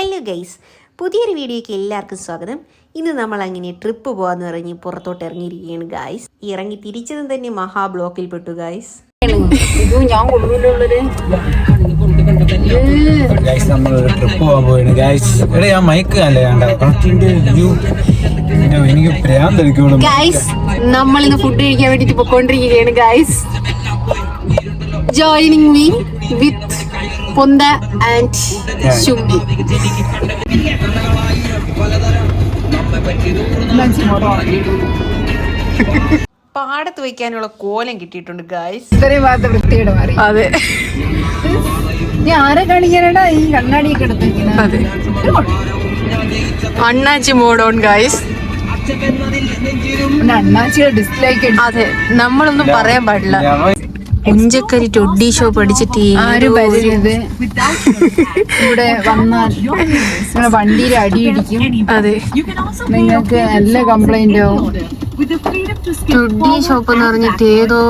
Hello guys, പുതിയൊരു വീഡിയോയ്ക്ക് എല്ലാവർക്കും സ്വാഗതം. ഇന്ന് നമ്മൾ അങ്ങനെ ട്രിപ്പ് പോകാമെന്ന് പറഞ്ഞ് പുറത്തോട്ട് ഇറങ്ങിയിരിക്കുകയാണ് ഗൈസ്. ഇറങ്ങി തിരിച്ചതും തന്നെ മഹാ ബ്ലോക്കിൽ പെട്ടു ഗൈസ്. നമ്മൾ ഇന്ന് ഫുഡ് കഴിക്കാൻ വേണ്ടിട്ട് പോയിക്കൊണ്ടിരിക്കുകയാണ് guys. Joining me with Ponta and Shumbi. പാടത്ത് വയ്ക്കാനുള്ള കോലം കിട്ടിയിട്ടുണ്ട് ഗൈസ്. അതെ, ആരെ കാണിക്കാനാടാ ഈ കണ്ണാടിയൊക്കെ എടുത്തിരിക്കുന്നത്? അതെ, അണ്ണാച്ചി മോഡ് ഓൺ ഗൈസ്. അണ്ണാച്ചിയുടെ ഡിസ്ലൈക്ക്. അതെ, നമ്മളൊന്നും പറയാൻ പാടില്ല. പുഞ്ചക്കരി ടൊഡി ഷോപ്പ് അടിച്ചിട്ട് ആരും വരുന്നത് ഇവിടെ വന്നാൽ നിങ്ങളെ വണ്ടിയിൽ അടിയിടിക്കും. അതെ, നിങ്ങൾക്ക് നല്ല കംപ്ലൈന്റ് ആവും. ടൊഡി ഷോപ്പ് എന്ന് പറഞ്ഞിട്ട് ഏതോ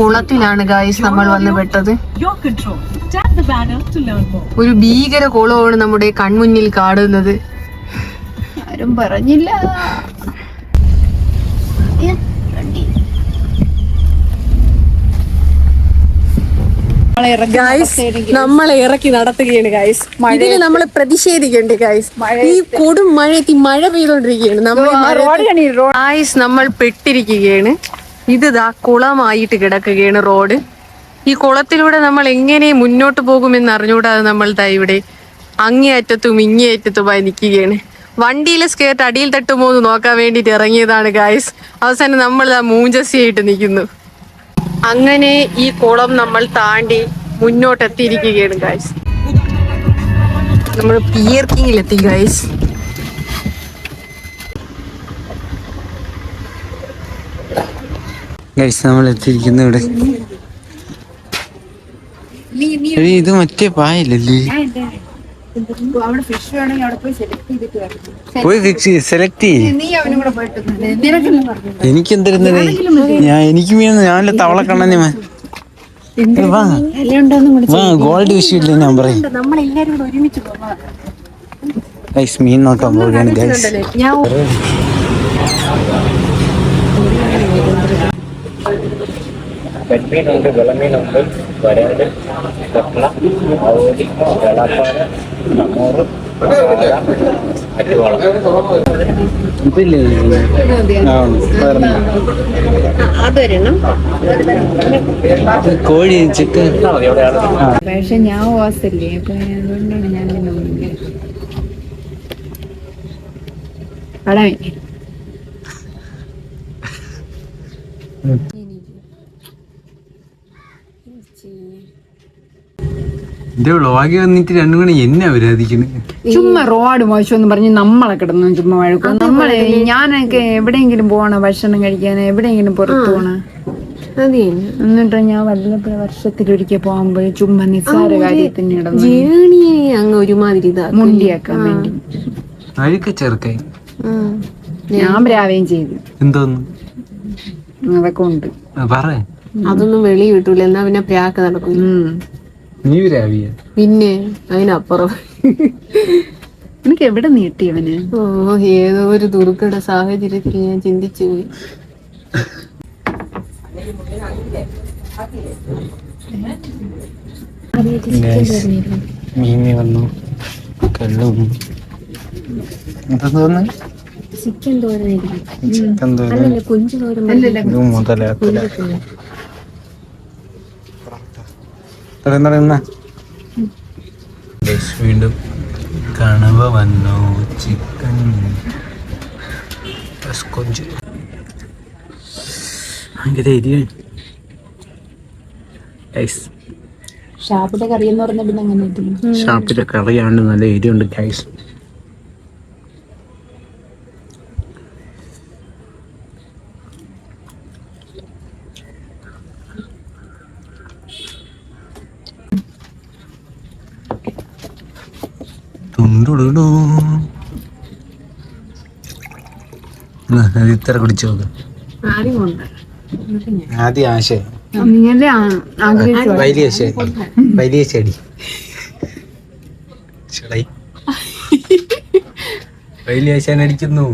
കുളത്തിലാണ് ഗൈസ് നമ്മൾ വന്ന് പെട്ടത്. ഒരു ഭീകര കുളമാണ് നമ്മുടെ കൺമുന്നിൽ കാണുന്നത്. ആരും പറഞ്ഞില്ല. നമ്മളെ ഇറക്കി നടത്തുകയാണ് ഗൈസ്. ഇതിന് നമ്മൾ പ്രതിഷേധിക്കണ്ട് ഗൈസ്. ഈ കൊടും മഴയത്ത് മഴ പെയ്തോണ്ടിരിക്കുകയാണ്. നമ്മൾ പെട്ടിരിക്കുകയാണ്. ഇതാ കുളമായിട്ട് കിടക്കുകയാണ് റോഡ്. ഈ കുളത്തിലൂടെ നമ്മൾ എങ്ങനെ മുന്നോട്ട് പോകുമെന്ന് അറിഞ്ഞുകൂടാതെ നമ്മൾ ഇവിടെ അങ്ങേയറ്റത്തും ഇങ്ങേയറ്റത്തുമായി നിൽക്കുകയാണ്. വണ്ടിയിലെ സ്കേർട്ട് അടിയിൽ തട്ടുമോ എന്ന് നോക്കാൻ വേണ്ടിട്ട് ഇറങ്ങിയതാണ് ഗൈസ്. അവസാനം നമ്മൾ മൂഞ്ചസിയായിട്ട് നിൽക്കുന്നു. അങ്ങനെ ഈ കുളം നമ്മൾ താണ്ടി മുന്നോട്ടെത്തിയിരിക്കുകയാണ് ഗൈസ്. നമ്മൾ പിയർ കിങ്ങിലെത്തി ഗൈസ്. നമ്മൾ എത്തിയിരിക്കുന്നു ഇവിടെ. ഇത് മറ്റേ പായല്ലേ? പോയി സെലക്ട് എനിക്ക് എന്തിരുന്നത് എനിക്ക് മീൻ ഞാനല്ല തവളക്കണ്ണന് ഗോൾഡ് വിഷയമില്ല ഞാൻ പറയും. മീൻ നോക്കാൻ പോവുകയാണ് ഗൈസ്. നെന്മീനുണ്ട്, വിളമീനുണ്ട്, വരണ്ട്, കട്ല, ആവോലി, വെള്ളാപ്പാറ, നമ്മൂറ്, അറ്റുവാളം. കോഴി ചിക്കൻ. പക്ഷെ ഞാൻ വാസല്ലേ, അപ്പൊ അതുകൊണ്ടാണ് ഞാൻ അടാ എന്റെ വ്ളോഗ് വന്നിട്ട് രണ്ടു മണി എന്നെ അവരാധിക്കുന്നു. ചുമ്മാ റോഡ് മോശം എന്ന് പറഞ്ഞ് നമ്മളെ കിടന്നു ചുമ്മാ വഴക്കും. നമ്മളെ ഞാനൊക്കെ എവിടെയെങ്കിലും പോകണം ഭക്ഷണം കഴിക്കാൻ, എവിടെയെങ്കിലും പുറത്തു പോകണം. എന്നിട്ട് ഞാൻ വല്ലപ്പോഴും വർഷത്തിലൊരിക്കൽ പോകുമ്പോൾ ചുമ്മാ നിസ്സാര കാര്യത്തിന് അങ്ങ് ഒരുമാതിരി മുണ്ടിയാക്കാൻ വേണ്ടി അഴുക്ക ചെറുക്കായി ഞാൻ രാവേം ചെയ്തു. എന്തോന്ന് അതൊക്കെ ഉണ്ട്. പറ. അതൊന്നും വെളി കിട്ടൂല. എന്നാ പിന്നെ പ്രാക്ക് നടക്കും. നീ രാവിയ പിന്നെ അതിനപ്പുറം എനിക്ക് എവിടെ നീട്ടിയവന്? ഏതോ ഒരു ദുർഘട സാഹചര്യത്തിൽ ഞാൻ ചിന്തിച്ചു പോയി. മീനി വന്നു, കല്ലും എന്തോന്ന് ചിക്കൻ തോരൻ, കൊഞ്ചു തോരൻ, വീണ്ടും കണവ വന്നു, ചിക്കൻ കൊഞ്ച് ഭയങ്കര എരിയാണ്. ഷാപ്പിന്റെ കറി എന്ന് പറഞ്ഞ പിന്നെ അങ്ങനെ ഷാപ്പിലെ കറിയാണ്, നല്ല എരിയുണ്ട് ഗൈസ്. ഇത്ര കുടിച്ചു നോക്ക്. ആദ്യം ആശയ വലിയ ശരി വലിയ ചെടി വലിയ ആശാൻ അടിക്കുന്നു.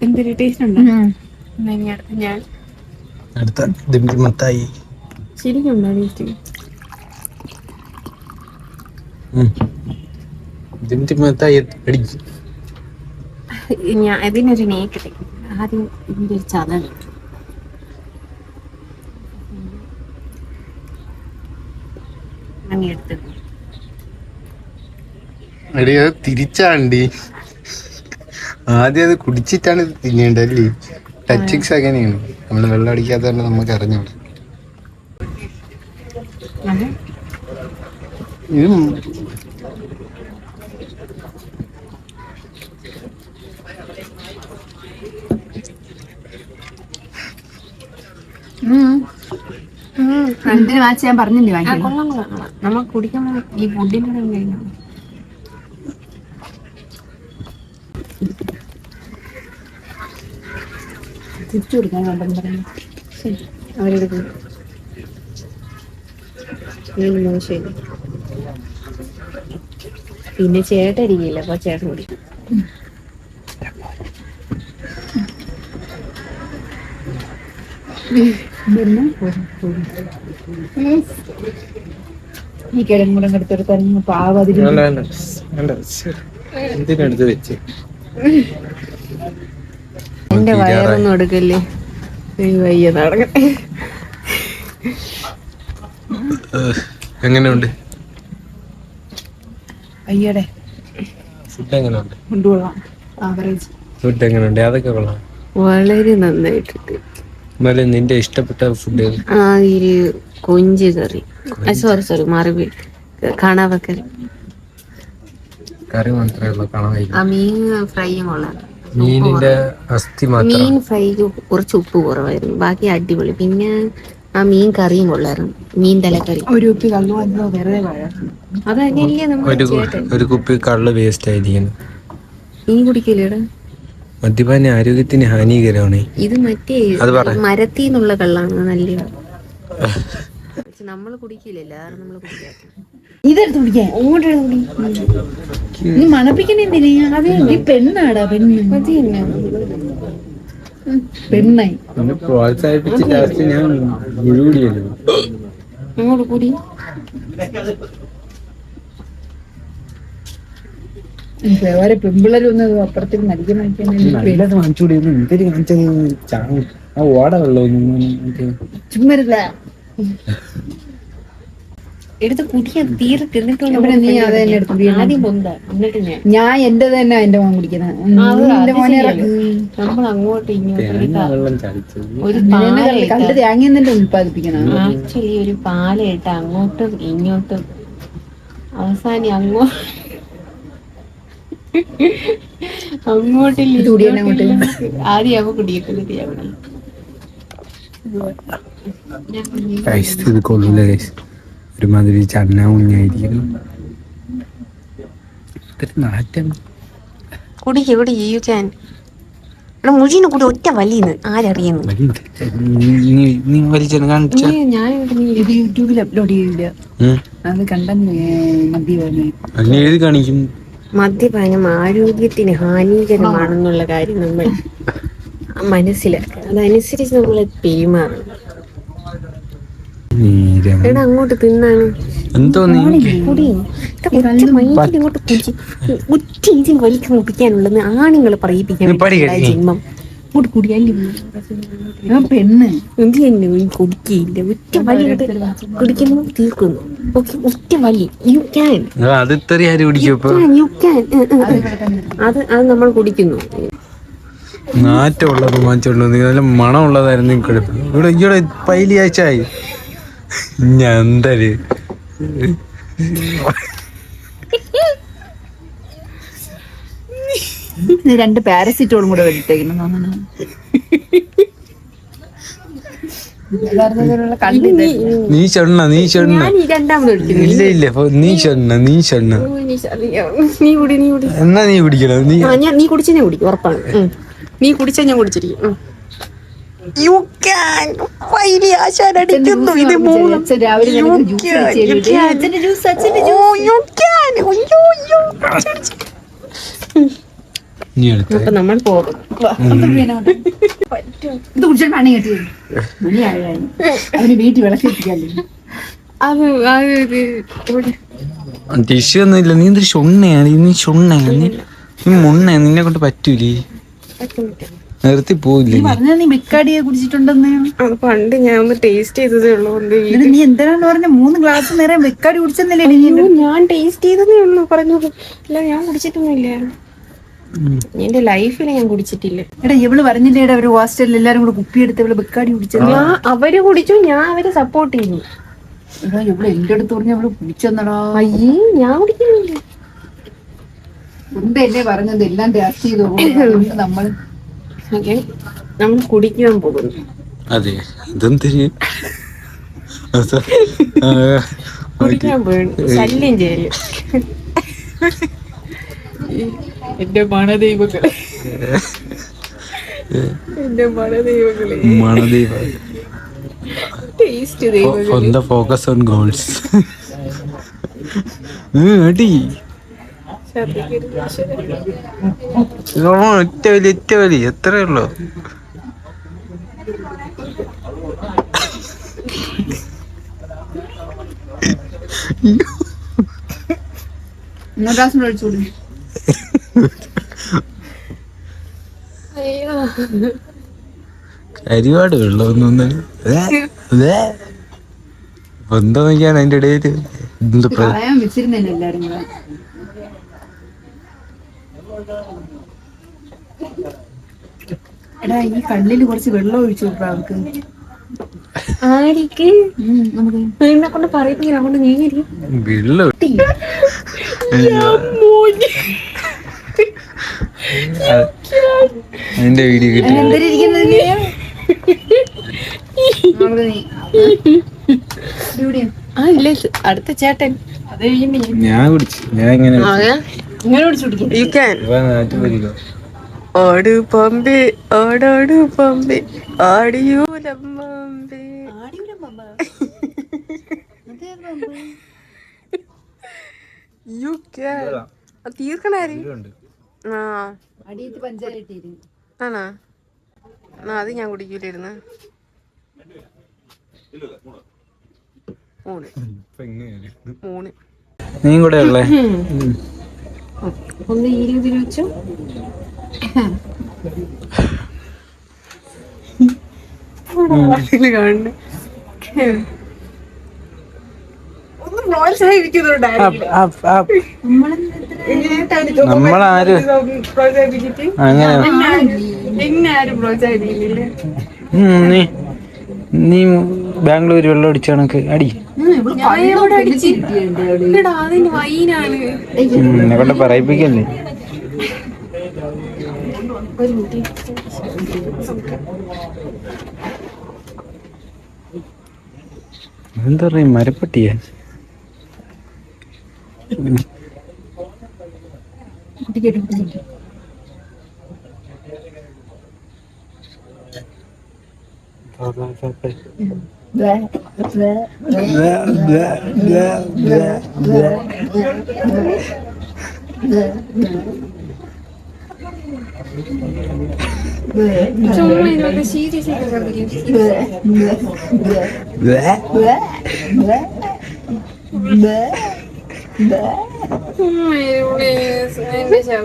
എന്തൊരു ടേസ്റ്റ് ഉണ്ട്. ഞാൻ അടുത്ത ദിംതിമത്തായി ശരിക്കും ഉണ്ടോ ടേസ്റ്റ്? ദിംതിമത്തായി അടിക്കും. ഞാൻ ഇതിനൊരു നേക്കട്ടെ. ആദ്യം ഇതിന്റെ ഒരു ചതണ് എടുത്ത് തിരിച്ചാണ്ടി ആദ്യം അത് കുടിച്ചിട്ടാണ് തിന്നേണ്ടല്ലേ. ടച്ചിങ്സ് അങ്ങനെയാണ്. നമ്മള് വെള്ളം അടിക്കാത്തതുകൊണ്ട് നമുക്ക് അറിഞ്ഞോളൂ. ഇത് ഫ്രണ്ടിന് വാച്ച് ഞാൻ പറഞ്ഞില്ലേ വാങ്ങിക്കാൻ. നമ്മൾ കുടിക്കുമ്പോൾ ഈ ഫുഡിന്റെ കഴിഞ്ഞു. തിരിച്ചു കൊടുക്കാൻ പറഞ്ഞു അവരെടുക്കും. ശരി. പിന്നെ ചേട്ടൻ ഇരിക്കില്ല, അപ്പൊ ചേട്ടൻ കുടിക്കും. ഈ കിഴങ്ങും കൂടെ എടുത്തൊരു തന്നെ പാവതി എന്തിനടുത്ത് വെച്ച് എന്റെ വയറൊന്നും എടുക്കല്ലേ, വയ്യ നടക്കട്ടെ. എങ്ങനെയുണ്ട് അയ്യടെ ഫുഡ്? എങ്ങനെയുണ്ട് കൊണ്ടുകൊള്ളാം. ആവറേജ് ഫുഡ് എങ്ങനെയുണ്ട്? അതൊക്കെ കൊള്ളാം, വളരെ നന്നായിട്ടുണ്ട്. എന്നാലും നിന്റെ ഇഷ്ടപ്പെട്ട ഫുഡ്? ആ ഒരു കൊഞ്ച് കറി, സോറി മറവി കണവക്കറി. കറി മാത്രമേ ഉള്ളൂ, കാണാൻ. ആ മീൻ ഫ്രൈയും കൊള്ളാം. മീനിന്റെ അസ്ഥി മാത്രം. മീൻ ഫ്രൈക്ക് കുറച്ച് ഉപ്പ് കുറവായിരുന്നു, ബാക്കി അടിപൊളി. പിന്നെ ആ മീൻ കറിയും കൊള്ളായിരുന്നു, മീൻ തലക്കറി. ഒരു ഉപ്പി കള്ളു വന്നോ വെറുതെ അതല്ലേ നമ്മൾ ഒരു കുപ്പി കള്ള് വേസ്റ്റ് ആയിരിക്കണം. മീൻ കുടിക്കില്ലേടാ? മദ്യപാനം ആരോഗ്യത്തിന് ഹാനികരമാണ്. ഇത് മറ്റേ മരത്തിൽ നിന്നുള്ള കള്ളാണ്, നല്ല. നമ്മള് കുടിക്കില്ലല്ലോ, അതാണ് നമ്മള് കുടിക്കാത്ത. ഇതെടുത്ത് കുടിക്കാൻ നീ മണപ്പിക്കണെന്തിനാ? നീ പെണ്ണാടാ, പെണ്ണ്. പെണ്ണായി പ്രോത്സാഹിപ്പിച്ച് ലാസ്റ്റ് ഞാൻ മുഴുകൂടിയല്ലോ. അങ്ങോട്ട് കൂടി ഓരോ പെമ്പിള്ളേരൊന്ന് അപ്പുറത്തേക്ക് മരിക്കാൻ വാങ്ങിച്ചൂടി. എന്തൊരു കാണിച്ചത് ആ ഓട വെള്ളം ചുമ്മരില്ല. എടുത്ത് കുടിക്കാൻ തീർത്ത്. എന്നിട്ട് നീ അത് തന്നെ എടുത്ത് ആദ്യം പൊന്ത, എന്നിട്ട് ഞാൻ എന്റെ തന്നെ എന്റെ മോൻ കുടിക്കുന്നത്. നമ്മൾ അങ്ങോട്ട് ഇങ്ങോട്ട് വെള്ളം ചാടിച്ചത്. ഒരു കണ്ട് തേങ്ങ തന്നെ ഉത്പാദിപ്പിക്കണം. ആക്ച്വലി ഒരു പാലയിട്ട് അങ്ങോട്ടും ഇങ്ങോട്ടും അവസാനം അങ്ങോട്ടില്ല. ആദ്യം അവ കുടിയേക്കുന്നത് ഇത് കൊള്ളൂല. ഒരുമാതിരി ചന്ന ഉണ്ണായിരിക്കുന്നു. നാറ്റം. കുടിക്ക് മുഴീനെ കൂടി ഒറ്റ വലിയുന്നു, ആരറിയുന്നു? നീ വലിച്ചെന്ന് കാണിച്ച ഇത് യൂട്യൂബിൽ അപ്ലോഡ് ചെയ്യില്ല. അത് കണ്ട എഴുതി കാണിക്കും. മദ്യപാനം ആരോഗ്യത്തിന് ഹാനികരമാണെന്നുള്ള കാര്യം നമ്മൾ മനസ്സിലാക്കുക, അതനുസരിച്ച് നമ്മൾ പെരുമാറണം. എടാ അങ്ങോട്ട് തിന്നാണ് എന്തോ ഒറ്റ വലിച്ചു മുട്ടിക്കാനുള്ളത് ആണുങ്ങൾ പറയിപ്പിക്കാൻ ജന്മം. അങ്ങോട്ട് കുടിയാലും പെണ്ണ് എന്ത് തന്നെ കുടിക്കയില്ല. ഒറ്റ വലി കുടിക്കുന്നു, തീർക്കുന്നു. ഒറ്റ വലി യു ക്യാൻ അത് നമ്മൾ കുടിക്കുന്നു. നാറ്റമുള്ളത് മാറ്റുള്ളത് നല്ല മണമുള്ളതായിരുന്നു. ഇവിടെ ഇവിടെ പൈലിയാഴ്ചയായി ഞന്തര് രണ്ട് പാരസിറ്റോളും കൂടെ വെട്ടിട്ടേക്കുന്നു. നീ ചെണ്ണ ഇല്ല നീ ചെണ്ണ എന്നാ നീ കുടിക്കണം. നീ കുടിച്ചേ കുടിക്കും, ഉറപ്പാണ്. നീ കുടിച്ചാ ഞാൻ കുടിച്ചിരിക്കും. യു ക്യാൻ ഫൈലി ആശാനടിക്കുന്നു. ഇത് യു ക്യാൻ നീ എടുത്ത അപ്പൊ നമ്മൾ പോകും. ഇത് കുടിച്ചാൽ പണി കിട്ടി അവന് വീട്ടിൽ വിളക്കെത്തിക്കല്ലേ. അത് ഇവിടെ ടിഷ്യൂ ഒന്നും ഇല്ല. നീ എന്തൊരു ഷൊണ്ണയാണ്. നീ ഷൊണ്ണയാണ്. നീ മുണ്ണ. നിന്നെ കൊണ്ട് പറ്റൂലേ. നിർത്തി പോയില്ലേ. പറഞ്ഞ നീ ബെക്കാടിയെ കുടിച്ചിട്ടുണ്ടെന്ന്. അത് പണ്ട് ഞാൻ ഒന്ന് ടേസ്റ്റ് ചെയ്തതേ ഉള്ളൂ. നീ എന്തിനാണ് പറഞ്ഞ 3 ഗ്ലാസ് നേരെ ബെക്കാടി കുടിച്ചെന്നില്ലേ? ഞാൻ ടേസ്റ്റ് ചെയ്തതേ ഉള്ളൂ പറഞ്ഞു. അല്ല ഞാൻ കുടിച്ചിട്ടൊന്നുമില്ല. എന്റെ ലൈഫിൽ ഞാൻ കുടിച്ചിട്ടില്ല. എടാ ഇവള് പറഞ്ഞില്ലേടാ ഒരു ഹോസ്റ്റലിൽ എല്ലാരും കൂടെ കുപ്പിയെടുത്ത് ഇവള് ബെക്കാടി കുടിച്ചത്. അവര് കുടിച്ചു, ഞാൻ അവരെ സപ്പോർട്ട് ചെയ്യുന്നു. എടാ ഇവള് എന്റെ അടുത്ത് പറഞ്ഞ അവള് കുടിച്ചെന്നടാ. അയ്യേ ഞാൻ കുടിക്കുന്നില്ല. എന്നെ പറഞ്ഞത് എല്ലാം ടേസ്റ്റ് ചെയ്തു നമ്മൾ കുടിക്കാൻ പോകുന്നു. അതെ ഇതെന്തിരി കുടിക്കാൻ പോകുന്നു. ശല്യം ചെയ്യല്. എന്റെ മണദൈവങ്ങളെ, എന്റെ മണദൈവങ്ങളെ, മണദൈവ ടേസ്റ്റ് ദൈവങ്ങളെ. on the focus on goals. അടി ഒറ്റ വലി എത്രയേ ഉള്ളൂ. കരിവാട് വെള്ളമൊന്നും എന്താ നോക്കിയാണ് അതിന്റെ ഇടയില് വെച്ചിരുന്നല്ലേ എല്ലാരും കൂടെ. എടാ ഈ കണ്ണില് കുറച്ച് വെള്ളം ഒഴിച്ചു കൊടുക്കാം അവർക്ക്. ആരിക്ക് എന്നെ കൊണ്ട് പറയുന്നെങ്കിൽ അങ്ങോട്ട് നീങ്ങി വെള്ളം അതിന്റെ വീഡിയോ കിട്ടി. അടുത്ത ചേട്ടൻ ഞാൻ കുടിച്ചു. ഞാൻ ഇങ്ങനെ ഓട് പമ്പേ ഓടോട് പമ്പേ ആടിയൂലമ്പേ. തീർക്കണാര് ആണോ? അത് ഞാൻ കുടിക്കൂലായിരുന്നു. മൂന്ന് നീ കൂടെ ഉള്ളേ. ഒന്ന് 20 വെച്ചു. കാണുന്നു ഒന്ന് പ്രോത്സാഹിപ്പിക്കുന്നുണ്ടായിരുന്നു. നമ്മളാര് അങ്ങനെ എന്നെ ആരും പ്രോത്സാഹിപ്പിക്കുന്നില്ല. നീ ബാംഗ്ലൂർ വെള്ളം അടിച്ച കണക്ക് അടി. അതിന് വൈനാണ്. എന്നെ കൊണ്ട് പറയിപ്പിക്കല്ലേ. എന്താ പറയാ മരപ്പട്ടിയാ.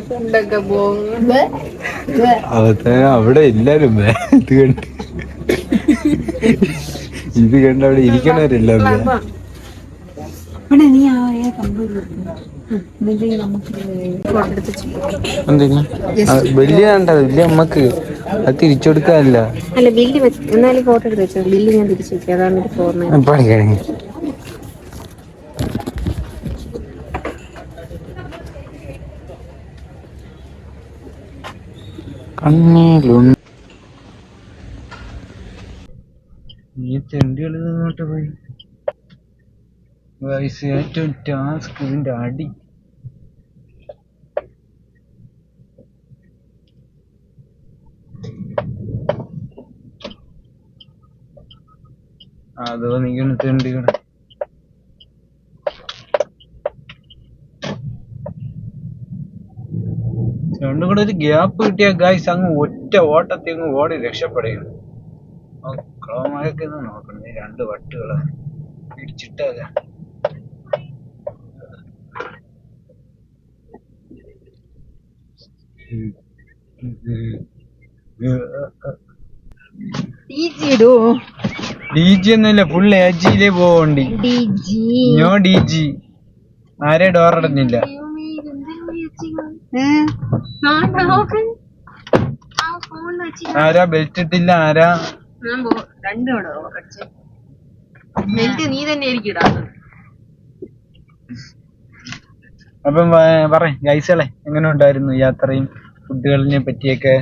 ഫുഡൊക്കെ പോകും. അവിടെ എല്ലാരും ഇത് കണ്ട് അവിടെ ഇരിക്കണവരല്ല. വലിയ കണ്ടത് വലിയ അമ്മക്ക് അത് തിരിച്ചു കൊടുക്കാനല്ല. അല്ല ബില്ല് എന്നാലും ഫോട്ടോ എടുത്ത് വെച്ചോ. ബില്ല് ഞാൻ തിരിച്ചു വെക്കാം. അതാണ് ഒരു ഫോർമാറ്റ്. പണി കഴിഞ്ഞു. കണ്ണീലുണ്ട് നീ ചെണ്ടികളി നിന്നോട്ട് പോയി. ഏറ്റവും ടാസ്ക് ഇതിന്റെ അടി. അതോ നീ തെണ്ടികളെ രണ്ടും കൂടെ ഒരു ഗ്യാപ്പ് കിട്ടിയ ഗായ്സ് അങ്ങ് ഒറ്റ ഓട്ടത്തിൽ അങ്ങ് ഓടി രക്ഷപ്പെടുകയാണ്. ക്ലോമൊക്കെ നോക്കണം, ഈ രണ്ട് വട്ടുകളെ പിടിച്ചിട്ടല്ല. ഡി ജി ഒന്നുമില്ല, ഫുൾ ഏജിയിലേ പോവണ്ടി. No D G. ആരെ ഡോറടഞ്ഞില്ല. ആരാ ബെൽറ്റ് ഇട്ടില്ല, ആരാ നീ തന്നെ ആയിരിക്കും. അപ്പം പറ ഗൈസുകളെ, എങ്ങനെ ഉണ്ടായിരുന്നു യാത്രയും ഫുഡുകളിനെ പറ്റിയൊക്കെ?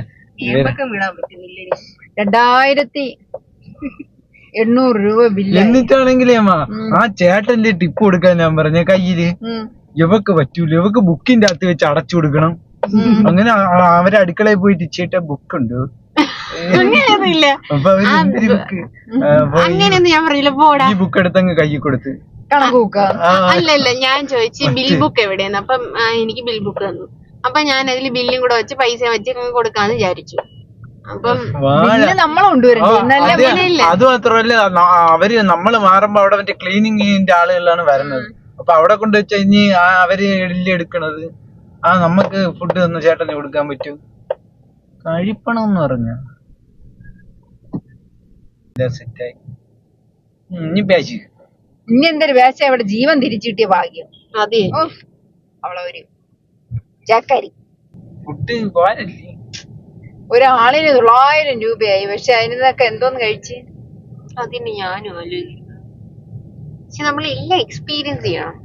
2800 രൂപ ബില്ല്. എന്നിട്ടാണെങ്കിലേ അമ്മ ആ ചേട്ടന്റെ ടിപ്പ് കൊടുക്കാൻ ഞാൻ പറഞ്ഞ കയ്യില് ഇവക്ക് പറ്റൂല, ഇവക്ക് ബുക്കിന്റെ അകത്ത് വെച്ച് അടച്ചു കൊടുക്കണം. അങ്ങനെ അവരെ അടുക്കളയിൽ പോയിട്ട് ചേട്ടാ ബുക്ക് ഉണ്ട്, അപ്പൊ അവര് എന്തിരി ബുക്ക്, ഈ ബുക്ക് എടുത്തങ്ങ് കയ്യിൽ കൊടുത്ത് അല്ലല്ല, ഞാൻ ചോദിച്ചു ബിൽ ബുക്ക് എവിടെയെന്ന്. അപ്പം എനിക്ക് ബിൽ ബുക്ക് തന്നു. അപ്പൊ ഞാൻ അതിൽ ബില്ലും കൂടെ വെച്ച് പൈസ വെച്ച് കൊടുക്കാന്ന് വിചാരിച്ചു. അപ്പം അത് മാത്രമല്ല, അവര് നമ്മള് മാറുമ്പോ അവിടെ മറ്റേ ക്ലീനിങ്ങിന്റെ ആളുകളാണ് വരുന്നത്. അപ്പൊ അവിടെ കൊണ്ട് വെച്ച് ഇനി അവര് എടുക്കണത് നമുക്ക് ഫുഡ് തന്ന ചേട്ടന് കൊടുക്കാൻ പറ്റും. കഴിപ്പണം എന്ന് പറഞ്ഞ സെറ്റായി. ഇനി പേശി ഇനി എന്തൊരു വേശ, അവിടെ ജീവൻ തിരിച്ചു കിട്ടിയ ഭാഗ്യം. അതെ, അവളെ ഒരു ചക്കരി ഫുഡ് പോരല്ലേ. ഒരാളിന് 900 രൂപയായി. പക്ഷെ അതിനൊക്കെ എന്തോന്ന് കഴിച്ച്. അതിന് ഞാനും ആലോചിക്കുന്നു. പക്ഷെ നമ്മളെല്ലാം എക്സ്പീരിയൻസ് ചെയ്യണം.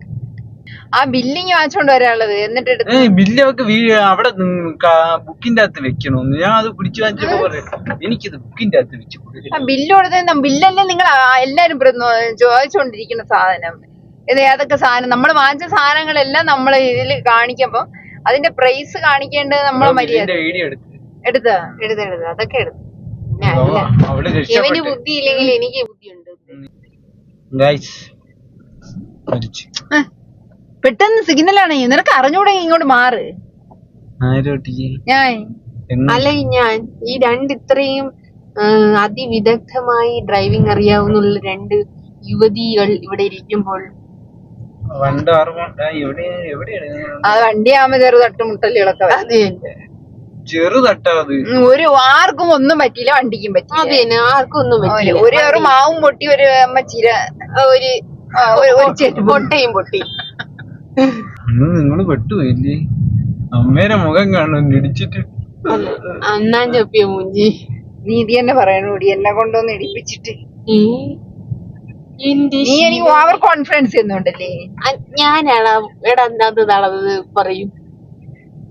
ആ ബില്ലിങ് വാങ്ങിച്ചോണ്ട് വരാനുള്ളത്. എന്നിട്ട് ബില്ല് അവർക്ക് അവിടെ ബുക്കിന്റെ അകത്ത് വെക്കണോന്ന് ഞാൻ അത് പിടിച്ചു വാങ്ങിച്ചപ്പോ പറയാം, എനിക്കിത് ബുക്കിന്റെ അകത്ത് വെച്ച് കൊടുക്കണം. ബില്ല് കൊടുത്ത ബില്ലല്ലേ നിങ്ങൾ എല്ലാരും ചോദിച്ചോണ്ടിരിക്കുന്ന സാധനം. ഇത് ഏതൊക്കെ സാധനം നമ്മൾ വാങ്ങിച്ച സാധനങ്ങളെല്ലാം നമ്മൾ ഇതിൽ കാണിക്കുമ്പോ അതിന്റെ പ്രൈസ് കാണിക്കേണ്ടത് നമ്മളെ മര്യാദ. വീഡിയോ എടുത്ത് അതൊക്കെ എടുത്തു. ഇവന് ബുദ്ധി ഇല്ലെങ്കിൽ എനിക്ക് ബുദ്ധിയുണ്ട്. പെട്ടെന്ന് സിഗ്നലാണ്. നിനക്ക് അറിഞ്ഞൂടെ ഇങ്ങോട്ട് മാറ്. ഞാൻ ഈ ഇത്രയും അതിവിദഗ്ധമായി ഡ്രൈവിംഗ് അറിയാവുന്ന 2 യുവതികൾ ഇവിടെ ഇരിക്കുമ്പോൾ അത് വണ്ടിയാകുമ്പോ ചെറു തട്ടുമുട്ടലുകളൊക്കെ ഒരു ആർക്കും ഒന്നും പറ്റിയില്ല, വണ്ടിക്കും പറ്റില്ല. ആർക്കും ഒന്നും പറ്റില്ല. ഒരു മാവും പൊട്ടി, ഒരു ചിര, ഒരു പൊട്ടയും പൊട്ടി. നിങ്ങള് പെട്ടുപോയില്ലേ? അമ്മേരെ മുഖം കാണും ഇടിച്ചിട്ട്. അണ്ണാൻ ചപ്പിയ മൂഞ്ചി. നീതി തന്നെ പറയണൂടി, എന്നെ കൊണ്ടൊന്ന് ഇടിപ്പിച്ചിട്ട്. നീ എനിക്ക് ഓവർ കോൺഫിഡൻസ് ചെയ്യുന്നുണ്ടല്ലേ? ഞാനാണ് എടാത് പറയും.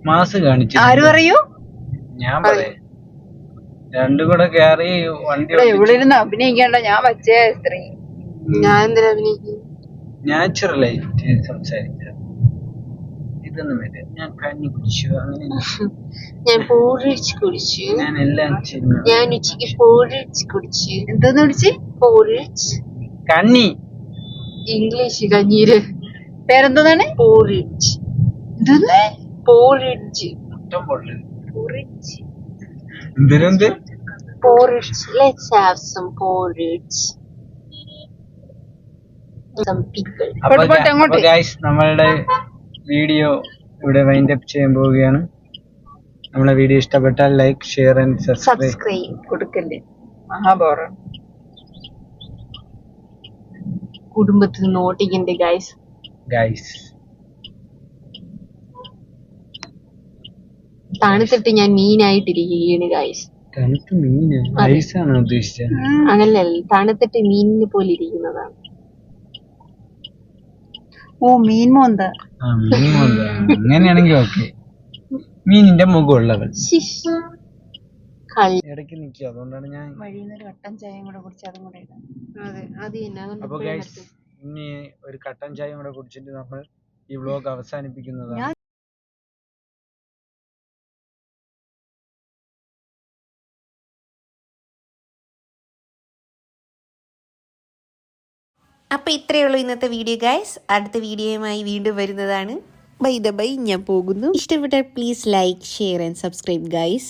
മാസ് കാണിച്ചു. ആര് പറയൂ? ഞാൻ പറയാം. രണ്ടും കൂടെ കേറി വണ്ടി ഇവിടെ ഇരുന്ന് അഭിനയിക്കേണ്ട. ഞാൻ വച്ച സ്ത്രീ. ഞാൻ എന്തിനാ അഭിനയിക്കും? നാച്ചുറലായിട്ട് സംസാരിച്ച ഇതൊന്നും വരില്ല. ഞാൻ കഞ്ഞി കുടിച്ചു, അങ്ങനെ ഞാൻ പോറിച്ച് കുടിച്ചു. ഞാൻ എല്ലാം ചെയ്യുന്നു. ഞാൻ ഉച്ചക്ക് പോറിച്ച് കുടിച്ചു. എന്തോന്ന് കുടിച്ച്? പോറിച്ച് കഞ്ഞി. ഇംഗ്ലീഷ് കഞ്ഞീര് പേരെന്തോന്നാണ്? പോറിച്ച്. എന്തോന്ന്? പോറിച്ച്. മുട്ടം പൊള്ളൽ. പോറിച്ച്. എന്തിനെന്ത്? Porridge. Let's have some porridge. Some pickle. അപ്പൊ ഗൈസ്, നമ്മളുടെ വീഡിയോ ഇവിടെ വൈൻഡ് അപ്പ് ചെയ്യാൻ പോവുകയാണ്. നമ്മളെ വീഡിയോ ഇഷ്ടപ്പെട്ടാൽ ലൈക്ക്, ഷെയർ ആൻഡ് സബ്സ്ക്രൈബ് കൊടുക്കല്ലേ. മഹാബോറം. കുടുംബത്തിൽ നിന്ന് ഓട്ടിക്കണ്ടേ ഗൈസ്. തണുത്തിട്ട് ഞാൻ മീനായിട്ടിരിക്കുകയാണ് ഗൈസ്. തണുത്ത മീന് ഐസാണോ ഉദ്ദേശിച്ചത്? അങ്ങനല്ല, തണുത്തിട്ട് മീനിനെ പോലെ ഇരിക്കുന്നതാണ്. ഓ, മീൻ മോന്ത. അങ്ങനെയാണെങ്കിൽ ഓക്കെ. മീനിന്റെ മുഖമുള്ളവൾ ഇടയ്ക്ക് നിൽക്കുക, അതുകൊണ്ടാണ് ഞാൻ വഴിയിൽ കട്ടൻ ചായയും കൂടെ കുടിച്ച് അതും കൂടെ ഇടാം. അപ്പൊ ഗൈസ്, ഇനി ഒരു കട്ടൻ ചായയും കൂടെ കുടിച്ചിട്ട് നമ്മൾ ഈ വ്ലോഗ് അവസാനിപ്പിക്കുന്നതാണ്. അപ്പോൾ ഇത്രയേ ഉള്ളൂ ഇന്നത്തെ വീഡിയോ ഗൈസ്. അടുത്ത വീഡിയോയുമായി വീണ്ടും വരുന്നതാണ്. ബൈ ഞാൻ പോകുന്നു. ഇഷ്ടപ്പെട്ടാൽ please like share and subscribe guys.